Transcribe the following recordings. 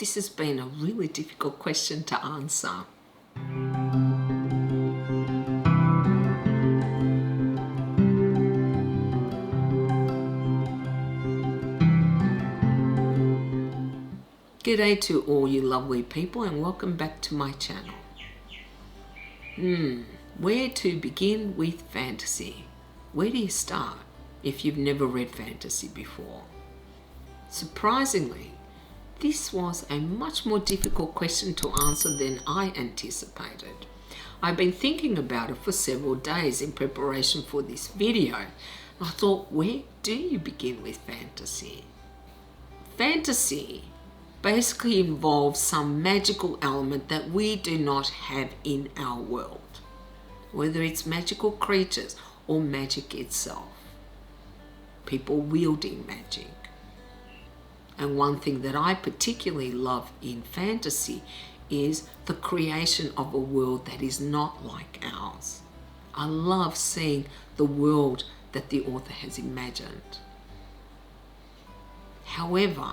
this has been a really difficult question to answer. G'day to all you lovely people and welcome back to my channel. Where to begin with fantasy? Where do you start if you've never read fantasy before? Surprisingly, this was a much more difficult question to answer than I anticipated. I've been thinking about it for several days in preparation for this video. I thought, where do you begin with fantasy? Fantasy basically involves some magical element that we do not have in our world, whether it's magical creatures or magic itself, people wielding magic. And one thing that I particularly love in fantasy is the creation of a world that is not like ours. I love seeing the world that the author has imagined. However,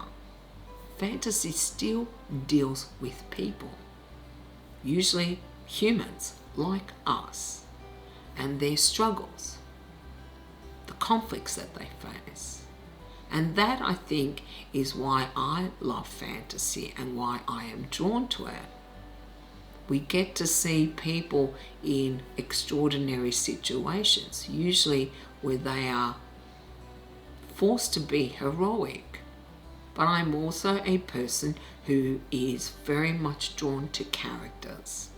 fantasy still deals with people, usually humans like us, and their struggles, the conflicts that they face. And that, I think, is why I love fantasy and why I am drawn to it. We get to see people in extraordinary situations, usually where they are forced to be heroic. But I'm also a person who is very much drawn to characters.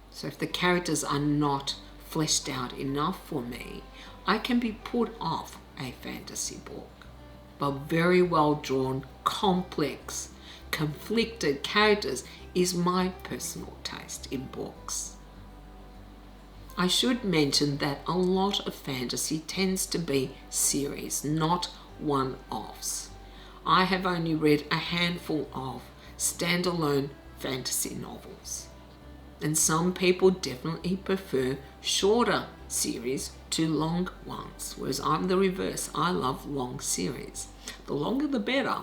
So if the characters are not fleshed out enough for me, I can be put off a fantasy book. But very well drawn, complex, conflicted characters is my personal taste in books. I should mention that a lot of fantasy tends to be series, not one-offs. I have only read a handful of standalone fantasy novels, and some people definitely prefer shorter series to long ones, whereas I'm the reverse. I love long series. The longer the better,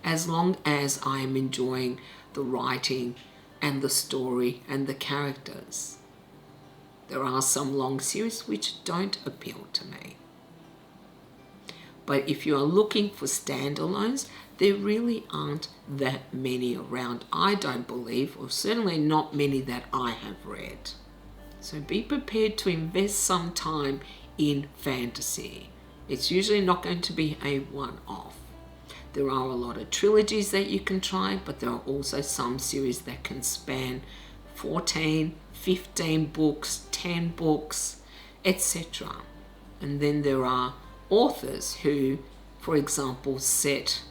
as long as I am enjoying the writing and the story and the characters. There are some long series which don't appeal to me. But if you are looking for standalones, there really aren't that many around, I don't believe, or certainly not many that I have read. So be prepared to invest some time in fantasy. It's usually not going to be a one-off. There are a lot of trilogies that you can try, but there are also some series that can span 14, 15 books, 10 books, etc. And then there are authors who, for example, set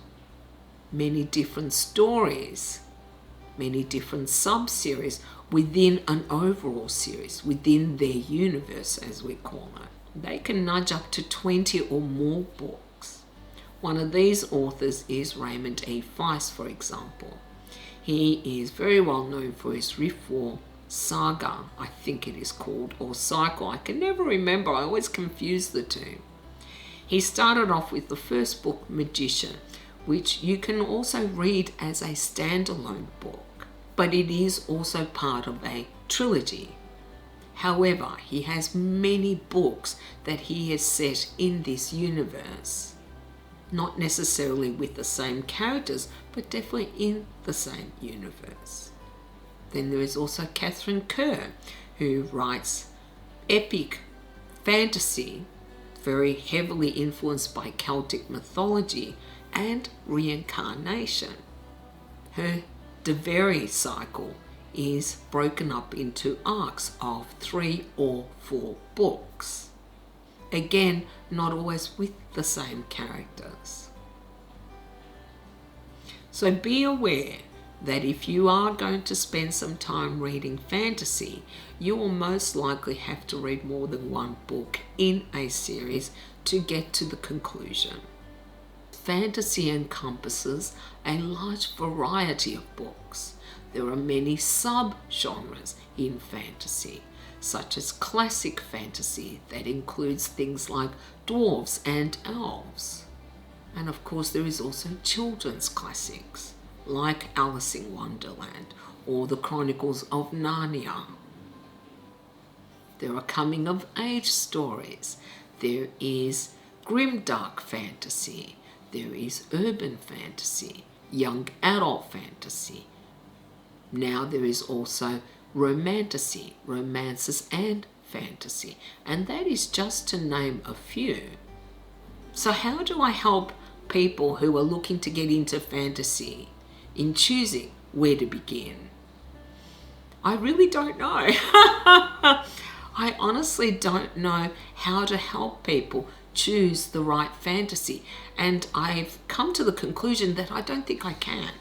many different stories, many different sub-series within an overall series, within their universe, as we call it. They can nudge up to 20 or more books. One of these authors is Raymond Feist, for example. He is very well known for his Riftwar saga, I think it is called, or cycle. I can never remember. I always confuse the two. He started off with the first book, Magician, which you can also read as a standalone book, but it is also part of a trilogy. However, he has many books that he has set in this universe, not necessarily with the same characters, but definitely in the same universe. Then there is also Katharine Kerr, who writes epic fantasy, very heavily influenced by Celtic mythology and reincarnation. Her Deverry cycle is broken up into arcs of 3 or 4 books. Again, not always with the same characters. So be aware that if you are going to spend some time reading fantasy, you will most likely have to read more than one book in a series to get to the conclusion. Fantasy encompasses a large variety of books. There are many sub-genres in fantasy, such as classic fantasy that includes things like dwarves and elves. And of course there is also children's classics. like Alice in Wonderland or the Chronicles of Narnia. There are coming-of-age stories. There is grimdark fantasy. There is urban fantasy, young adult fantasy. Now there is also romantasy, romances and fantasy, and that is just to name a few. So how do I help people who are looking to get into fantasy in choosing where to begin? I really don't know. I honestly don't know how to help people choose the right fantasy, and I've come to the conclusion that I don't think I can.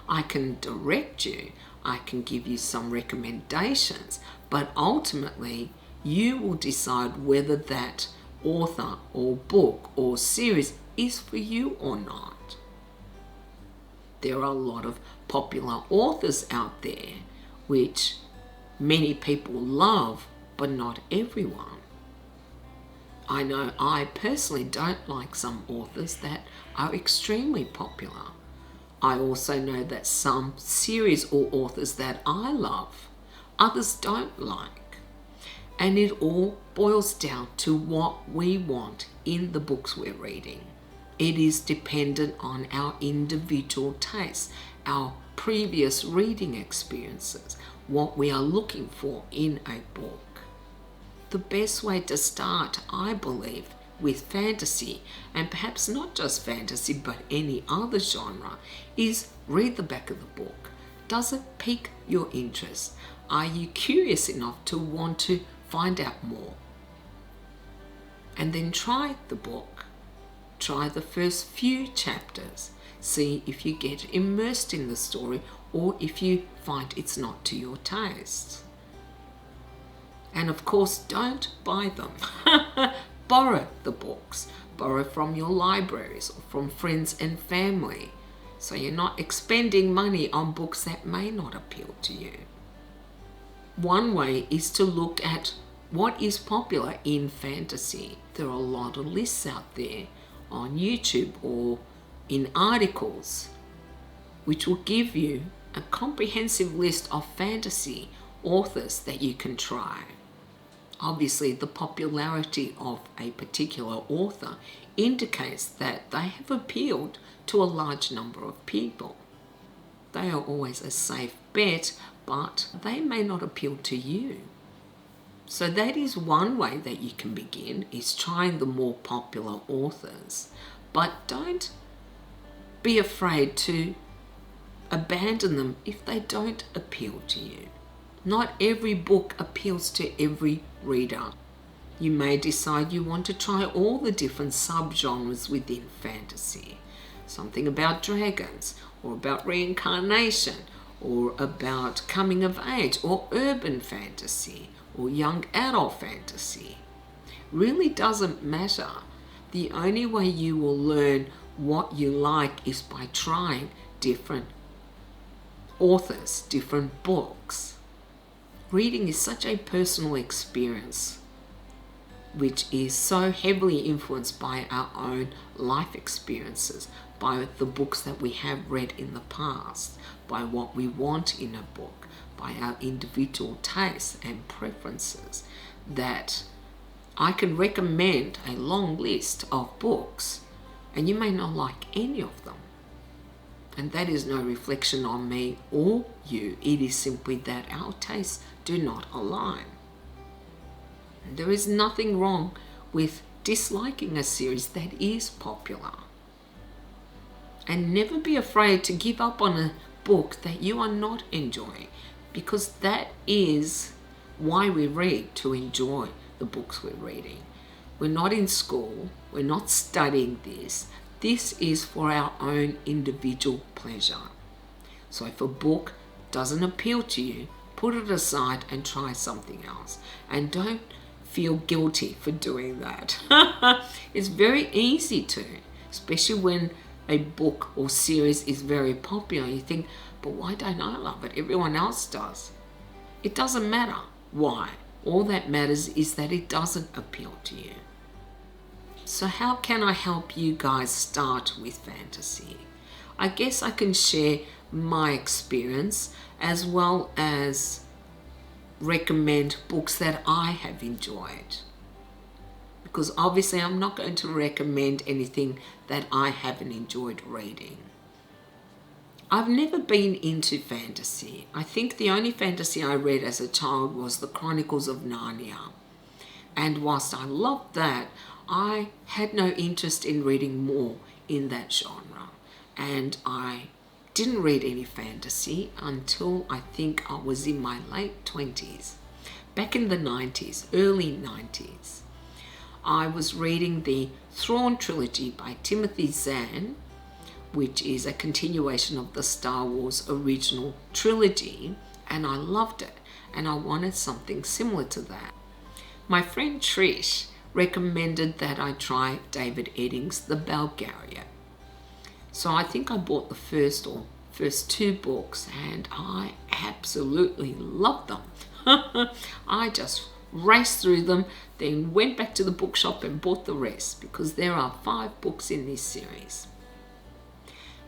I can direct you, I can give you some recommendations, but ultimately you will decide whether that author or book or series is for you or not. There are a lot of popular authors out there which many people love, but not everyone. I know I personally don't like some authors that are extremely popular. I also know that some series or authors that I love, others don't like. And it all boils down to what we want in the books we're reading. It is dependent on our individual tastes, our previous reading experiences, what we are looking for in a book. The best way to start, I believe, with fantasy, and perhaps not just fantasy but any other genre, is read the back of the book. Does it pique your interest? Are you curious enough to want to find out more? And then try the book. Try the first few chapters. See if you get immersed in the story or if you find it's not to your taste. And of course, don't buy them. Borrow the books. Borrow from your libraries or from friends and family, so you're not expending money on books that may not appeal to you. One way is to look at what is popular in fantasy. There are a lot of lists out there on YouTube or in articles which will give you a comprehensive list of fantasy authors that you can try. Obviously, the popularity of a particular author indicates that they have appealed to a large number of people. They are always a safe bet, but they may not appeal to you. So that is one way that you can begin, is trying the more popular authors. But don't be afraid to abandon them if they don't appeal to you. Not every book appeals to every reader. You may decide you want to try all the different subgenres within fantasy. Something about dragons, or about reincarnation, or about coming of age, or urban fantasy, or young adult fantasy. Really doesn't matter. The only way you will learn what you like is by trying different authors, different books. Reading is such a personal experience, which is so heavily influenced by our own life experiences, by the books that we have read in the past, by what we want in a book, by our individual tastes and preferences, that I can recommend a long list of books and you may not like any of them. And that is no reflection on me or you. It is simply that our tastes do not align. There is nothing wrong with disliking a series that is popular. And never be afraid to give up on a book that you are not enjoying, because that is why we read, to enjoy the books we're reading. We're not in school, we're not studying this. This is for our own individual pleasure. So if a book doesn't appeal to you, put it aside and try something else. And don't feel guilty for doing that. It's very easy to, especially when a book or series is very popular. You think, but why don't I love it? Everyone else does. It doesn't matter why. All that matters is that it doesn't appeal to you. So how can I help you guys start with fantasy? I guess I can share my experience as well as recommend books that I have enjoyed. Because obviously I'm not going to recommend anything that I haven't enjoyed reading. I've never been into fantasy. I think the only fantasy I read as a child was The Chronicles of Narnia. And whilst I loved that, I had no interest in reading more in that genre. And I didn't read any fantasy until I think I was in my late 20s. Back in the 90s, early 90s. I was reading the Thrawn Trilogy by Timothy Zahn, which is a continuation of the Star Wars original trilogy, and I loved it, and I wanted something similar to that. My friend Trish recommended that I try David Eddings' The Belgriad. So I think I bought the first two books, and I absolutely loved them. I just raced through them, then went back to the bookshop and bought the rest, because there are 5 books in this series.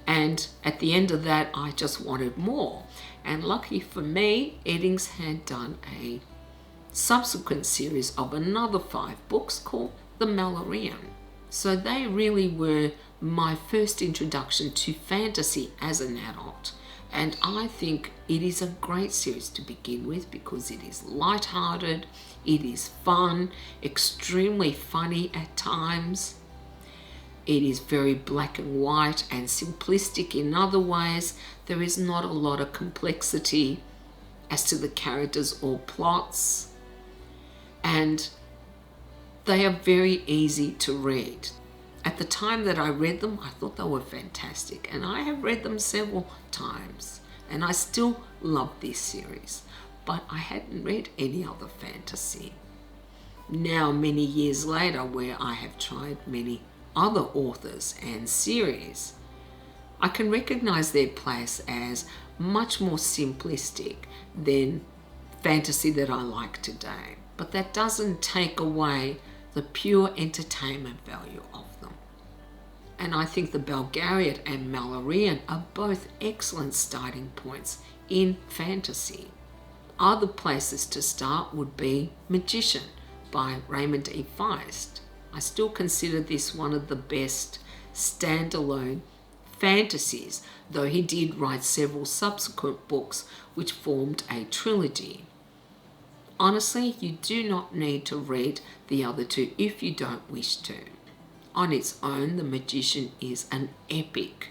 And at the end of that, I just wanted more. And lucky for me, Eddings had done a subsequent series of another 5 books called The Mallorean. So they really were my first introduction to fantasy as an adult. And I think it is a great series to begin with because it is light-hearted, it is fun, extremely funny at times. It is very black and white and simplistic in other ways. There is not a lot of complexity as to the characters or plots. And they are very easy to read. At the time that I read them, I thought they were fantastic. And I have read them several times. And I still love this series. But I hadn't read any other fantasy. Now, many years later, where I have tried many other authors and series, I can recognize their place as much more simplistic than fantasy that I like today. But that doesn't take away the pure entertainment value of them. And I think the Belgriad and Mallorean are both excellent starting points in fantasy. Other places to start would be Magician by Raymond E. Feist. I still consider this one of the best standalone fantasies, though he did write several subsequent books which formed a trilogy. Honestly, you do not need to read the other 2 if you don't wish to. On its own, The Magician is an epic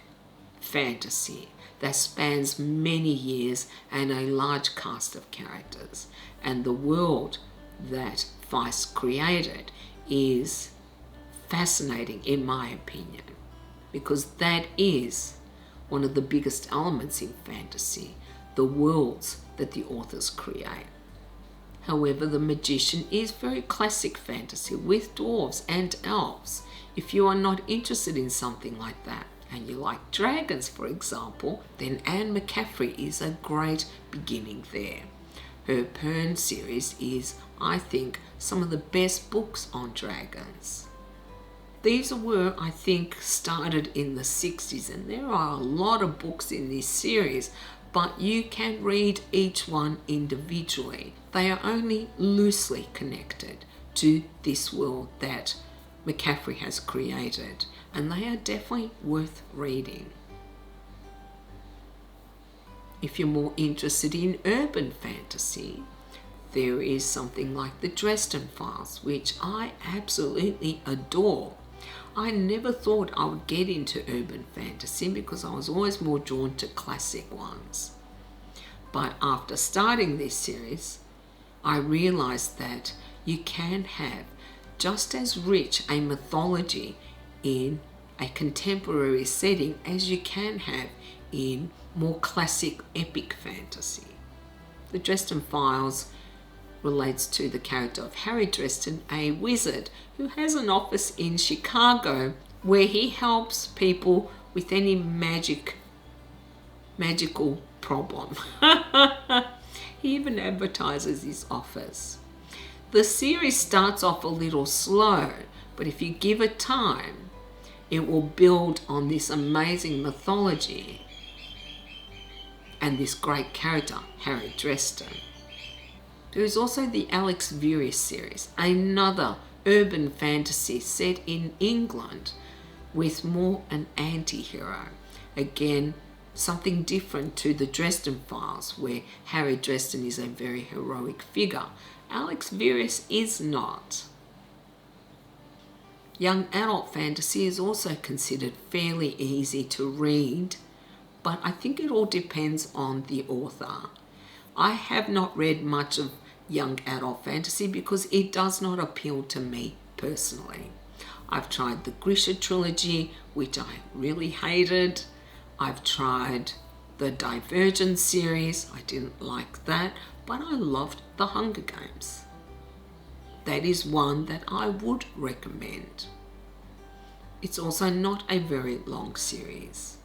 fantasy that spans many years and a large cast of characters. And the world that Feist created is fascinating in my opinion, because that is one of the biggest elements in fantasy, the worlds that the authors create. However, The Magician is very classic fantasy with dwarves and elves. If you are not interested in something like that, and you like dragons, for example, then Anne McCaffrey is a great beginning there. Her Pern series is, I think, some of the best books on dragons. These were, I think, started in the 60s, and there are a lot of books in this series, but you can read each one individually. They are only loosely connected to this world that McCaffrey has created, and they are definitely worth reading. If you're more interested in urban fantasy, there is something like the Dresden Files, which I absolutely adore. I never thought I would get into urban fantasy because I was always more drawn to classic ones. But after starting this series, I realized that you can have just as rich a mythology in a contemporary setting as you can have in more classic epic fantasy. The Dresden Files relates to the character of Harry Dresden, a wizard who has an office in Chicago where he helps people with any magical problem. He even advertises his office. The series starts off a little slow, but if you give it time, It will build on this amazing mythology and this great character, Harry Dresden. There is also the Alex Verus series, another urban fantasy set in England with more an anti-hero. Again, something different to the Dresden Files, where Harry Dresden is a very heroic figure. Alex Verus is not. Young adult fantasy is also considered fairly easy to read, but I think it all depends on the author. I have not read much of young adult fantasy because it does not appeal to me personally. I've tried the Grisha trilogy, which I really hated. I've tried the Divergent series. I didn't like that, but I loved the Hunger Games. That is one that I would recommend. It's also not a very long series.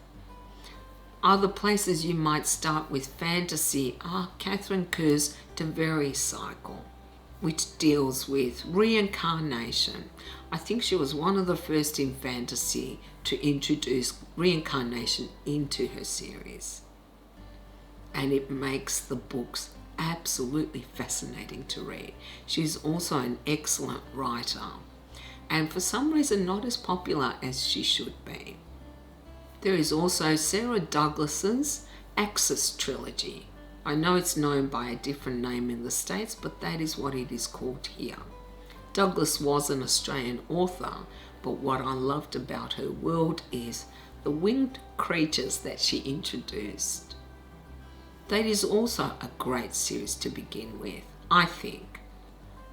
Other places you might start with fantasy are Katharine Kerr's Deverry cycle, which deals with reincarnation. I think she was one of the first in fantasy to introduce reincarnation into her series. And it makes the books absolutely fascinating to read. She's also an excellent writer, and for some reason not as popular as she should be. There is also Sarah Douglas's Axis trilogy. I know it's known by a different name in the States, but that is what it is called here. Douglas was an Australian author, but what I loved about her world is the winged creatures that she introduced. That is also a great series to begin with, I think.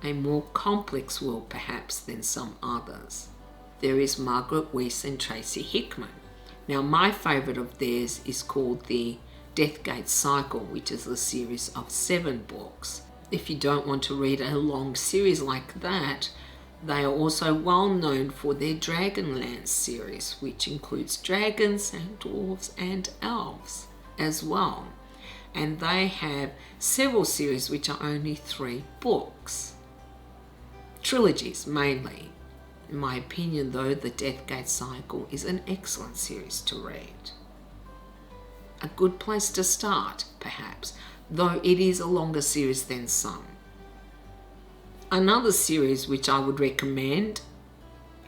A more complex world perhaps than some others. There is Margaret, Weis and Tracy Hickman. Now my favourite of theirs is called the Deathgate Cycle, which is a series of 7 books. If you don't want to read a long series like that, they are also well known for their Dragonlance series, which includes dragons and dwarves and elves as well. And they have several series which are only 3 books. Trilogies mainly. In my opinion though, the Deathgate Cycle is an excellent series to read. A good place to start, perhaps, though it is a longer series than some. Another series which I would recommend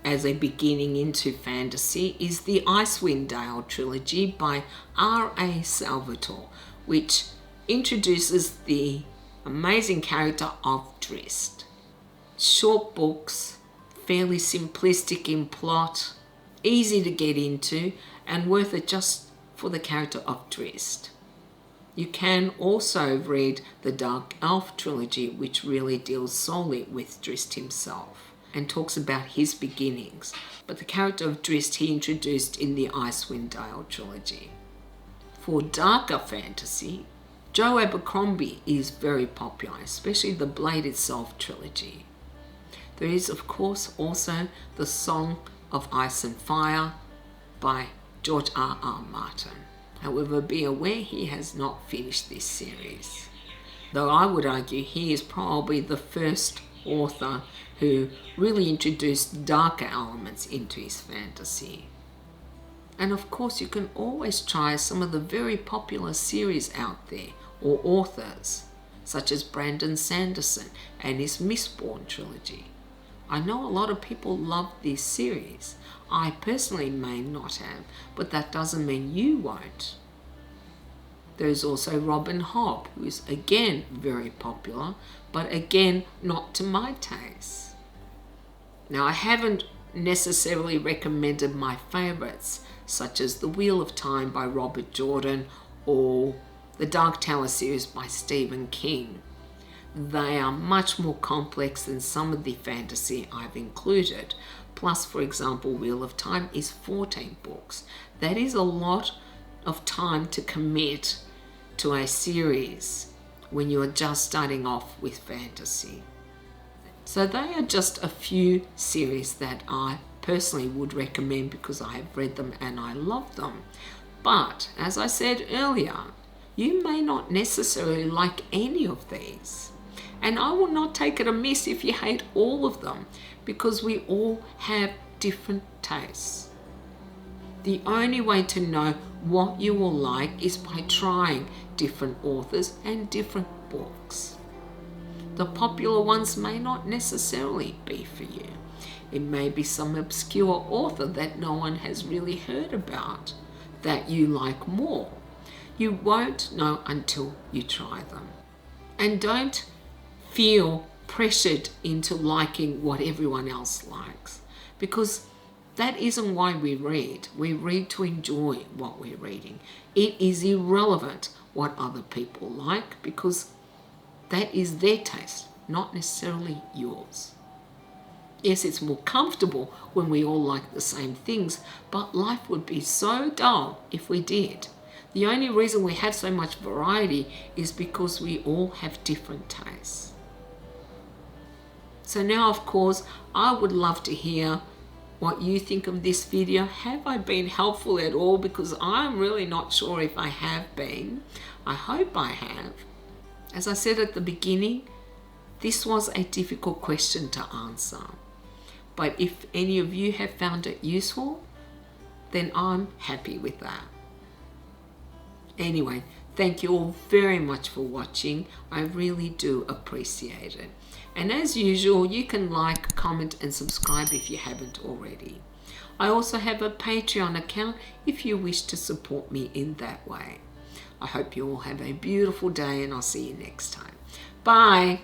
as a beginning into fantasy is the Icewind Dale trilogy by R.A. Salvatore, which introduces the amazing character of Drizzt. Short books, fairly simplistic in plot, easy to get into, and worth it just for the character of Drizzt. You can also read the Dark Elf trilogy, which really deals solely with Drizzt himself and talks about his beginnings, but the character of Drizzt he introduced in the Icewind Dale trilogy. For darker fantasy, Joe Abercrombie is very popular, especially the Blade Itself trilogy. There is, of course, also the Song of Ice and Fire by George R.R. Martin. However, be aware he has not finished this series, though I would argue he is probably the first author who really introduced darker elements into his fantasy. And of course, you can always try some of the very popular series out there, or authors, such as Brandon Sanderson and his Mistborn trilogy. I know a lot of people love this series. I personally may not have, but that doesn't mean you won't. There is also Robin Hobb, who is again very popular, but again not to my taste. Now, I haven't necessarily recommended my favourites, such as The Wheel of Time by Robert Jordan or the Dark Tower series by Stephen King. They are much more complex than some of the fantasy I've included. Plus, for example, Wheel of Time is 14 books. That is a lot of time to commit to a series when you are just starting off with fantasy. So they are just a few series that I personally would recommend because I have read them and I love them. But, as I said earlier, you may not necessarily like any of these. And I will not take it amiss if you hate all of them, because we all have different tastes. The only way to know what you will like is by trying different authors and different books. The popular ones may not necessarily be for you. It may be some obscure author that no one has really heard about that you like more. You won't know until you try them. And don't feel pressured into liking what everyone else likes, because that isn't why we read. We read to enjoy what we're reading. It is irrelevant what other people like, because that is their taste, not necessarily yours. Yes, it's more comfortable when we all like the same things, but life would be so dull if we did. The only reason we have so much variety is because we all have different tastes. So now, of course, I would love to hear what you think of this video. Have I been helpful at all? Because I'm really not sure if I have been. I hope I have. As I said at the beginning, this was a difficult question to answer. But if any of you have found it useful, then I'm happy with that. Anyway, thank you all very much for watching. I really do appreciate it. And as usual, you can like, comment and subscribe if you haven't already. I also have a Patreon account if you wish to support me in that way. I hope you all have a beautiful day, and I'll see you next time. Bye.